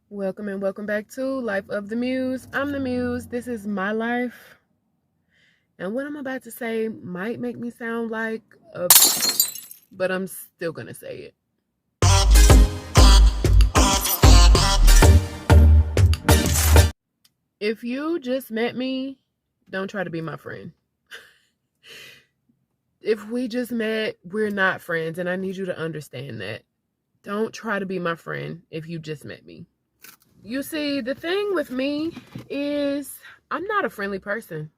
Welcome and welcome back to Life of the Muse. I'm the Muse. This is my life. And what I'm about to say might make me sound like a... but I'm still gonna say it. If you just met me, don't try to be my friend. If we just met, we're not friends, and I need you to understand that. Don't try to be my friend if you just met me. You see, the thing with me is I'm not a friendly person.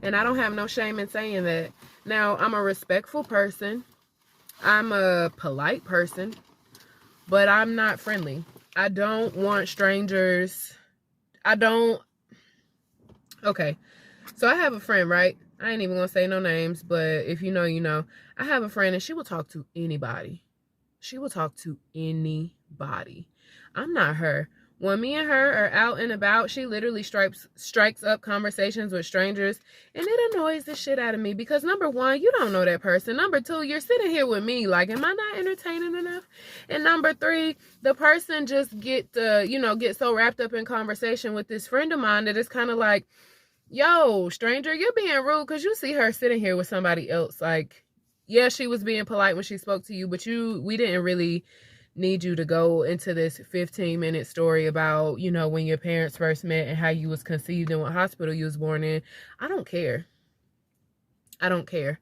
And I don't have no shame in saying that. Now, I'm a respectful person. I'm a polite person. But I'm not friendly. I don't want strangers. Okay. So I have a friend, right? I ain't even gonna say no names, but if you know, you know. I have a friend and she will talk to anybody. She will talk to anybody. I'm not her. When me and her are out and about, she literally strikes up conversations with strangers, and it annoys the shit out of me because number one, you don't know that person. Number two, you're sitting here with me, like, am I not entertaining enough? And number three, the person just get so wrapped up in conversation with this friend of mine that it's kind of like, yo, stranger, you're being rude because you see her sitting here with somebody else. Like, yeah, she was being polite when she spoke to you, but we didn't really need you to go into this 15-minute story about, when your parents first met and how you was conceived and what hospital you was born in. I don't care. I don't care.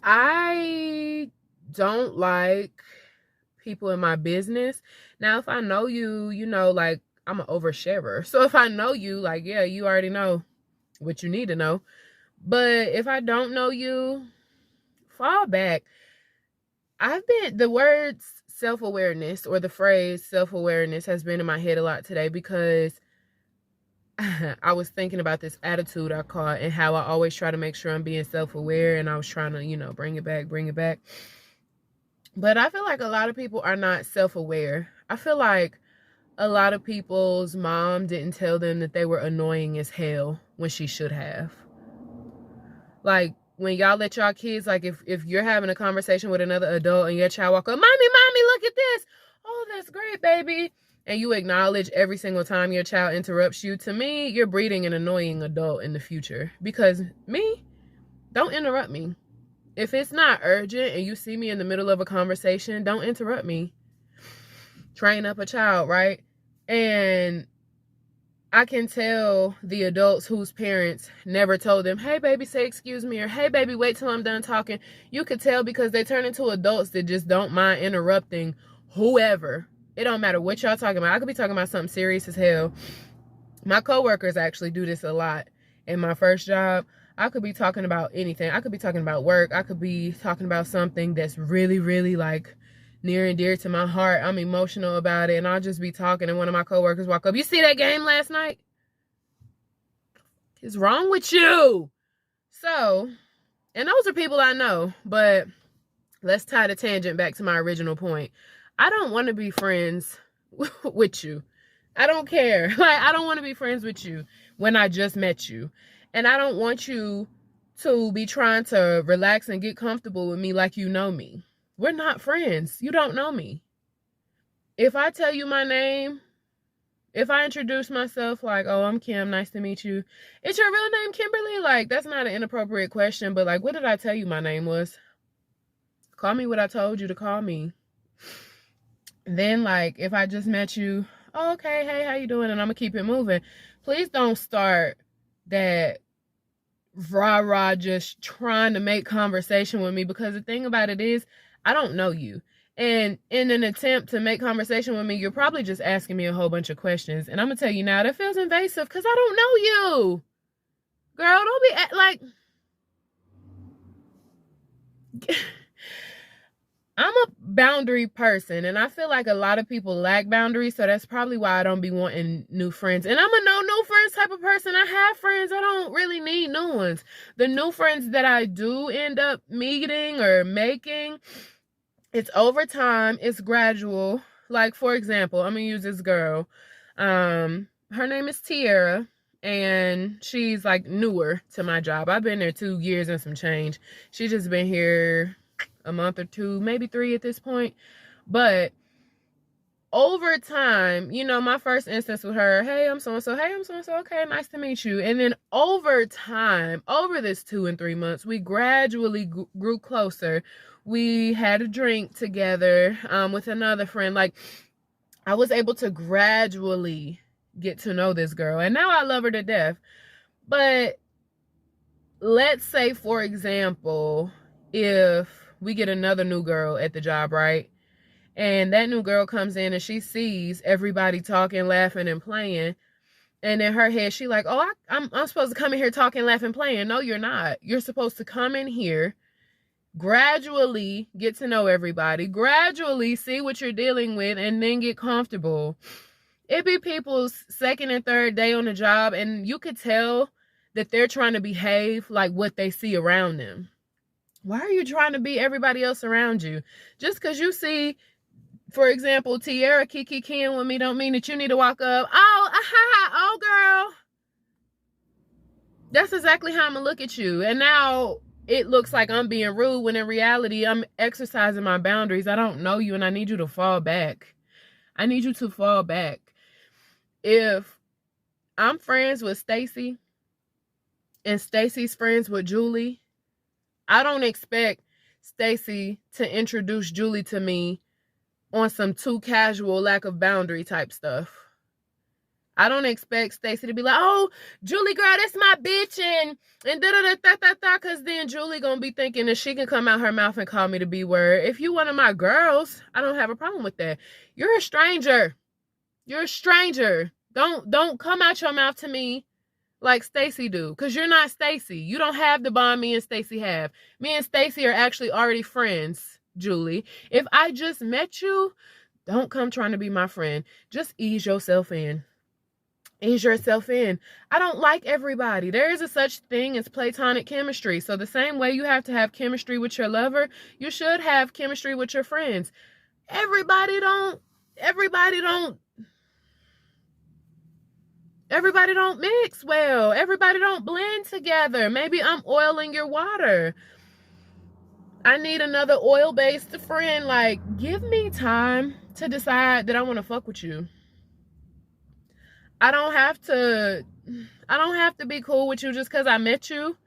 I don't like people in my business. Now, if I know you, like, I'm an oversharer. So if I know you, like, yeah, you already know what you need to know. But if I don't know you, fall back. The words self-awareness or the phrase self-awareness has been in my head a lot today because I was thinking about this attitude I caught and how I always try to make sure I'm being self-aware, and I was trying to, bring it back. But I feel like a lot of people are not self-aware. I feel like a lot of people's mom didn't tell them that they were annoying as hell when she should have. Like, when y'all let y'all kids, like, if you're having a conversation with another adult and your child walk up, mommy, look at this. Oh, that's great, baby. And you acknowledge every single time your child interrupts you. To me, you're breeding an annoying adult in the future. Because don't interrupt me. If it's not urgent and you see me in the middle of a conversation, don't interrupt me. Train up a child, right? And I can tell the adults whose parents never told them, hey, baby, say excuse me, or hey, baby, wait till I'm done talking. You could tell because they turn into adults that just don't mind interrupting whoever. It don't matter what y'all talking about. I could be talking about something serious as hell. My coworkers actually do this a lot. In my first job, I could be talking about anything. I could be talking about work. I could be talking about something that's really, really, like, near and dear to my heart. I'm emotional about it, and I'll just be talking, and one of my coworkers walk up, you see that game last night? What's wrong with you? So, and those are people I know, but let's tie the tangent back to my original point. I don't want to be friends with you. I don't care. Like, I don't want to be friends with you when I just met you. And I don't want you to be trying to relax and get comfortable with me like you know me. We're not friends. You don't know me. If I tell you my name, if I introduce myself like, oh, I'm Kim, nice to meet you. Is your real name Kimberly? Like, that's not an inappropriate question, but like, what did I tell you my name was? Call me what I told you to call me. Then, like, if I just met you, oh, okay, hey, how you doing? And I'm gonna keep it moving. Please don't start that rah-rah just trying to make conversation with me, because the thing about it is, I don't know you. And in an attempt to make conversation with me, you're probably just asking me a whole bunch of questions. And I'm going to tell you now, that feels invasive because I don't know you. Girl, don't be like... I'm a boundary person, and I feel like a lot of people lack boundaries, so that's probably why I don't be wanting new friends. And I'm a no new friends type of person. I have friends. I don't really need new ones. The new friends that I do end up meeting or making, it's over time. It's gradual. Like, for example, I'm going to use this girl. Her name is Tiara, and she's, like, newer to my job. I've been there 2 years and some change. She's just been here a month or two, maybe 3 at this point. But over time, you know, my first instance with her, hey, I'm so-and-so, hey, I'm so-and-so, okay, nice to meet you. And then over time, over this 2 and 3 months, we gradually grew closer. We had a drink together with another friend. Like, I was able to gradually get to know this girl, and now I love her to death. But let's say, for example, if we get another new girl at the job, right? And that new girl comes in and she sees everybody talking, laughing, and playing. And in her head, she like, oh, I'm supposed to come in here talking, laughing, playing. No, you're not. You're supposed to come in here, gradually get to know everybody, gradually see what you're dealing with, and then get comfortable. It be people's second and third day on the job, and you could tell that they're trying to behave like what they see around them. Why are you trying to be everybody else around you? Just because you see, for example, Tierra Kiki Ken with me don't mean that you need to walk up, oh girl. That's exactly how I'm gonna look at you. And now it looks like I'm being rude when in reality I'm exercising my boundaries. I don't know you and I need you to fall back. I need you to fall back. If I'm friends with Stacy and Stacy's friends with Julie, I don't expect Stacy to introduce Julie to me on some too casual, lack of boundary type stuff. I don't expect Stacy to be like, oh, Julie, girl, that's my bitch, and da-da-da-da-da-da, because then Julie gonna be thinking that she can come out her mouth and call me the B word. If you one of my girls, I don't have a problem with that. You're a stranger. You're a stranger. Don't come out your mouth to me like Stacy do, because you're not Stacy. You don't have the bond me and Stacy have. Me and Stacy are actually already friends, Julie. If I just met you, don't come trying to be my friend. Just ease yourself in. Ease yourself in. I don't like everybody. There is a such thing as platonic chemistry. So the same way you have to have chemistry with your lover, you should have chemistry with your friends. Everybody don't mix well. Everybody don't blend together. Maybe I'm oiling your water. I need another oil-based friend. Like, give me time to decide that I want to fuck with you. I don't have to be cool with you just because I met you.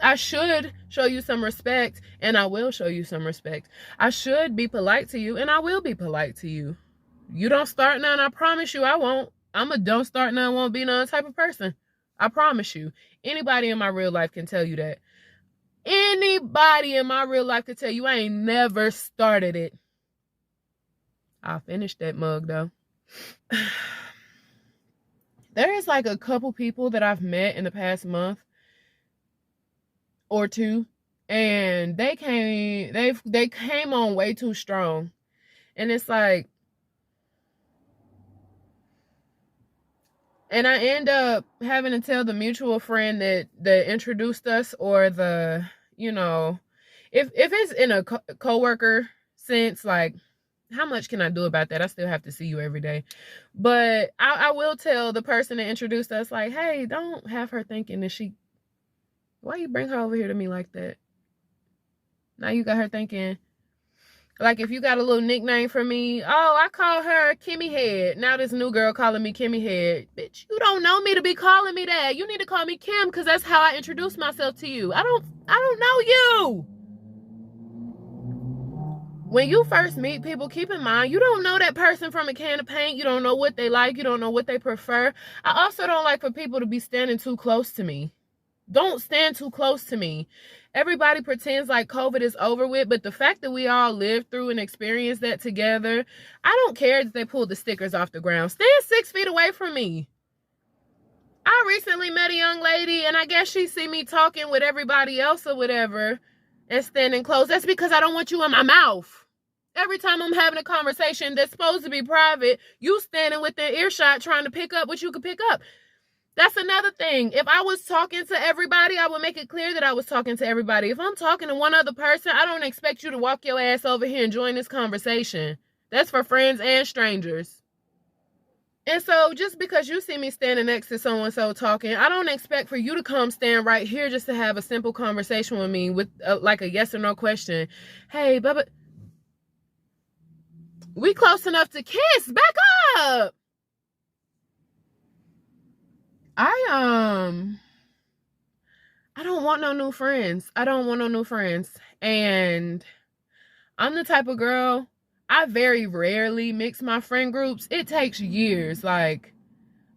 I should show you some respect, and I will show you some respect. I should be polite to you, and I will be polite to you. You don't start none, I promise you I won't. I'm a don't start none, won't be none type of person. I promise you. Anybody in my real life can tell you that. Anybody in my real life can tell you I ain't never started it. I'll finish that mug, though. There is like a couple people that I've met in the past month or two, and they came on way too strong. And it's like, and I end up having to tell the mutual friend that introduced us, or the, you know, if it's in a coworker sense, like, how much can I do about that? I still have to see you every day. But I will tell the person that introduced us, like, hey, don't have her thinking that why you bring her over here to me like that? Now you got her thinking, like, if you got a little nickname for me, oh, I call her Kimmy Head. Now this new girl calling me Kimmy Head. Bitch, you don't know me to be calling me that. You need to call me Kim, because that's how I introduce myself to you. I don't know you. When you first meet people, keep in mind, you don't know that person from a can of paint. You don't know what they like. You don't know what they prefer. I also don't like for people to be standing too close to me. Don't stand too close to me. Everybody pretends like COVID is over with, but the fact that we all lived through and experienced that together, I don't care that they pulled the stickers off the ground. Stand 6 feet away from me. I recently met a young lady, and I guess she see me talking with everybody else or whatever and standing close. That's because I don't want you in my mouth. Every time I'm having a conversation that's supposed to be private, you standing within earshot trying to pick up what you could pick up. That's another thing. If I was talking to everybody, I would make it clear that I was talking to everybody. If I'm talking to one other person, I don't expect you to walk your ass over here and join this conversation. That's for friends and strangers. And so just because you see me standing next to so-and-so talking, I don't expect for you to come stand right here just to have a simple conversation with me with like a yes or no question. Hey, Bubba. We close enough to kiss. Back up. I don't want no new friends. I don't want no new friends. And I'm the type of girl, I very rarely mix my friend groups. It takes years. Like,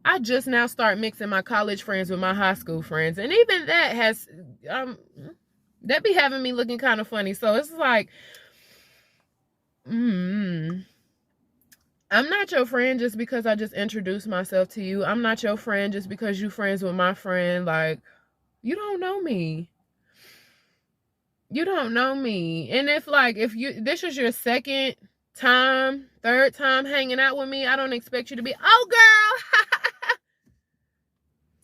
I just now start mixing my college friends with my high school friends. And even that has, that be having me looking kind of funny. So it's like, I'm not your friend just because I just introduced myself to you. I'm not your friend just because you friends with my friend. Like, you don't know me. You don't know me. And if this is your second time, third time hanging out with me, I don't expect you to be, oh girl.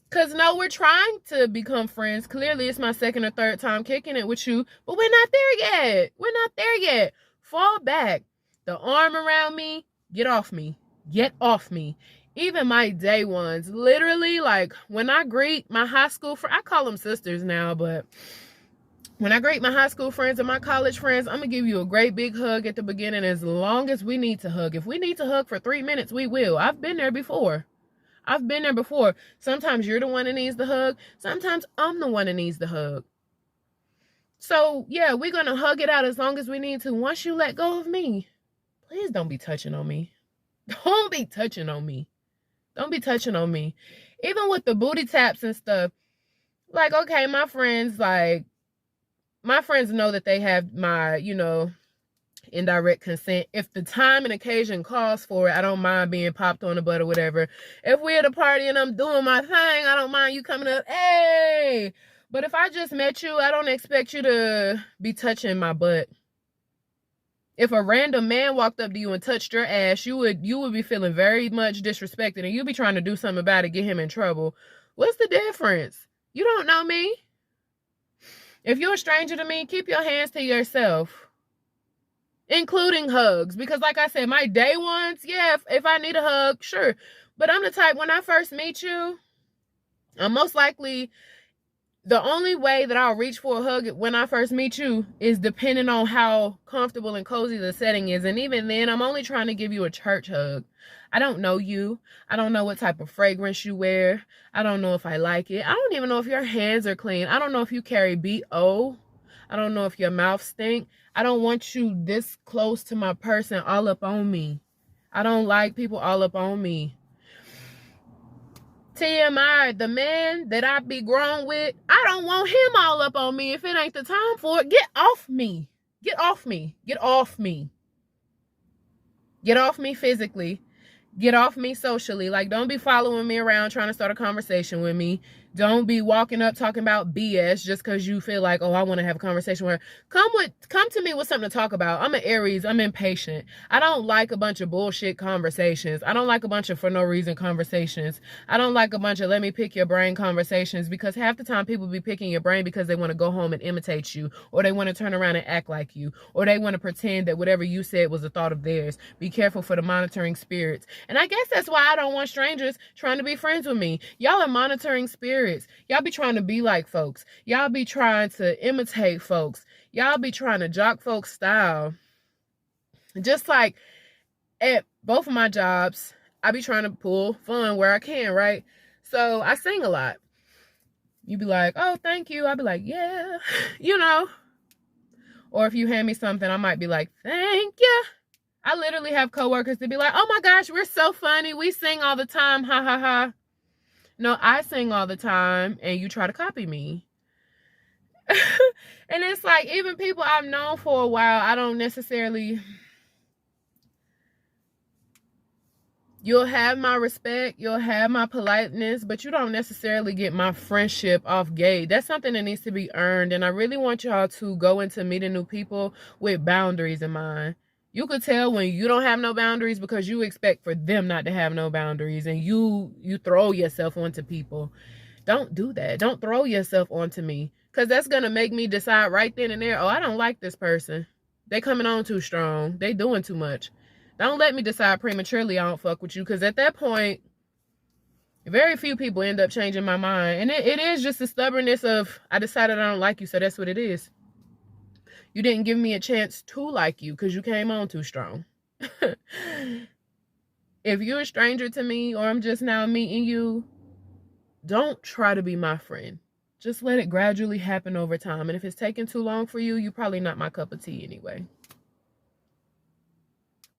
Because no, we're trying to become friends. Clearly, it's my second or third time kicking it with you, but we're not there yet. We're not there yet. Fall back. The arm around me, get off me. Get off me. Even my day ones, literally, like when I greet my high school friends, I call them sisters now, but when I greet my high school friends and my college friends, I'm going to give you a great big hug at the beginning as long as we need to hug. If we need to hug for 3 minutes, we will. I've been there before. Sometimes you're the one that needs the hug. Sometimes I'm the one that needs the hug. So, yeah, we're going to hug it out as long as we need to. Once you let go of me, please don't be touching on me. Don't be touching on me. Don't be touching on me. Even with the booty taps and stuff. Like, okay, my friends know that they have my, indirect consent. If the time and occasion calls for it, I don't mind being popped on the butt or whatever. If we're at a party and I'm doing my thing, I don't mind you coming up, hey. But if I just met you, I don't expect you to be touching my butt. If a random man walked up to you and touched your ass, you would be feeling very much disrespected, and you'd be trying to do something about it, get him in trouble. What's the difference? You don't know me. If you're a stranger to me, keep your hands to yourself. Including hugs. Because like I said, my day ones, yeah, if I need a hug, sure. But I'm the type, when I first meet you, I'm most likely, the only way that I'll reach for a hug when I first meet you is depending on how comfortable and cozy the setting is. And even then, I'm only trying to give you a church hug. I don't know you. I don't know what type of fragrance you wear. I don't know if I like it. I don't even know if your hands are clean. I don't know if you carry BO. I don't know if your mouth stink. I don't want you this close to my person all up on me. I don't like people all up on me. TMI, the man that I be grown with, I don't want him all up on me if it ain't the time for it. Get off me. Get off me. Get off me. Get off me physically. Get off me socially. Like, don't be following me around trying to start a conversation with me. Don't be walking up talking about BS just because you feel like, oh, I want to have a conversation with her. Come to me with something to talk about. I'm an Aries. I'm impatient. I don't like a bunch of bullshit conversations. I don't like a bunch of for no reason conversations. I don't like a bunch of let me pick your brain conversations, because half the time people be picking your brain because they want to go home and imitate you, or they want to turn around and act like you, or they want to pretend that whatever you said was a thought of theirs. Be careful for the monitoring spirits. And I guess that's why I don't want strangers trying to be friends with me. Y'all are monitoring spirits. Y'all be trying to be like folks. Y'all be trying to imitate folks. Y'all be trying to jock folks' style. Just like at both of my jobs, I be trying to pull fun where I can, right? So I sing a lot. You be like, oh, thank you. I be like, yeah, Or if you hand me something, I might be like, thank you. I literally have coworkers that be like, oh my gosh, we're so funny. We sing all the time. Ha ha ha. No, I sing all the time and you try to copy me. And it's like, even people I've known for a while, I don't necessarily... You'll have my respect, you'll have my politeness, but you don't necessarily get my friendship off gate. That's something that needs to be earned, and I really want y'all to go into meeting new people with boundaries in mind. You could tell when you don't have no boundaries because you expect for them not to have no boundaries, and you throw yourself onto people. Don't do that. Don't throw yourself onto me, because that's going to make me decide right then and there, oh, I don't like this person. They coming on too strong. They doing too much. Don't let me decide prematurely I don't fuck with you, because at that point, very few people end up changing my mind. And it is just the stubbornness of, I decided I don't like you, so that's what it is. You didn't give me a chance to like you because you came on too strong. If you're a stranger to me or I'm just now meeting you, don't try to be my friend. Just let it gradually happen over time. And if it's taking too long for you, you're probably not my cup of tea anyway.